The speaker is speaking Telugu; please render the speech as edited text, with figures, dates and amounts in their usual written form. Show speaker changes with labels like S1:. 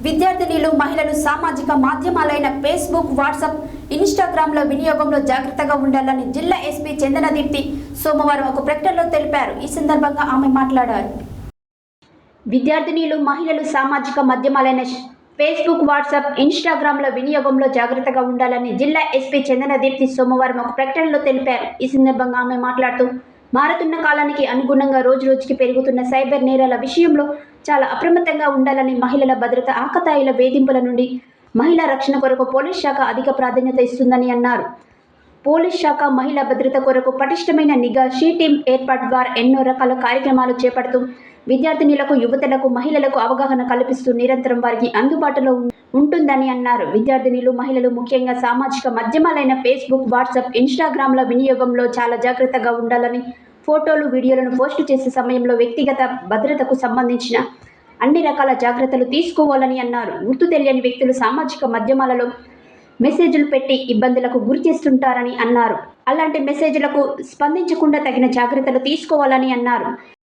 S1: విద్యార్థినులు మహిళలు సామాజిక మాధ్యమాలైన ఫేస్బుక్, వాట్సాప్, ఇన్స్టాగ్రామ్ల వినియోగంలో జాగ్రత్తగా ఉండాలని జిల్లా ఎస్పీ చందనదీప్తి సోమవారం ఒక ప్రకటనలో తెలిపారు. ఈ సందర్భంగా ఆమె మాట్లాడారు. విద్యార్థినులు మహిళలు సామాజిక మాధ్యమాలైన ఫేస్బుక్, వాట్సాప్, ఇన్స్టాగ్రామ్ల వినియోగంలో జాగ్రత్తగా ఉండాలని జిల్లా ఎస్పీ చందనదీప్తి సోమవారం ఒక ప్రకటనలో తెలిపారు. ఈ సందర్భంగా ఆమె మాట్లాడుతూ మారుతున్న కాలానికి అనుగుణంగా రోజురోజుకి పెరుగుతున్న సైబర్ నేరాల విషయంలో చాలా అప్రమత్తంగా ఉండాలని, మహిళల భద్రత, ఆకతాయిల వేధింపుల నుండి మహిళా రక్షణ కొరకు పోలీస్ శాఖ అధిక ప్రాధాన్యత ఇస్తుందని అన్నారు. పోలీస్ శాఖ మహిళా భద్రత కొరకు పటిష్టమైన నిఘా షీ టీమ్ ఏర్పాటు ద్వారా ఎన్నో రకాల కార్యక్రమాలు చేపడుతూ విద్యార్థినులకు, యువతులకు, మహిళలకు అవగాహన కల్పిస్తూ నిరంతరం వారికి అందుబాటులో ఉంటుందని అన్నారు. విద్యార్థినులు, మహిళలు ముఖ్యంగా సామాజిక మాధ్యమాలైన ఫేస్బుక్, వాట్సాప్, ఇన్స్టాగ్రామ్ల వినియోగంలో చాలా జాగ్రత్తగా ఉండాలని, ఫోటోలు, వీడియోలను పోస్టు చేసే సమయంలో వ్యక్తిగత భద్రతకు సంబంధించిన అన్ని రకాల జాగ్రత్తలు తీసుకోవాలని అన్నారు. గుర్తు తెలియని వ్యక్తులు సామాజిక మాధ్యమాలలో మెసేజ్లు పెట్టి ఇబ్బందులకు గురి చేస్తుంటారని అన్నారు. అలాంటి మెసేజ్లకు స్పందించకుండా తగిన జాగ్రత్తలు తీసుకోవాలని అన్నారు.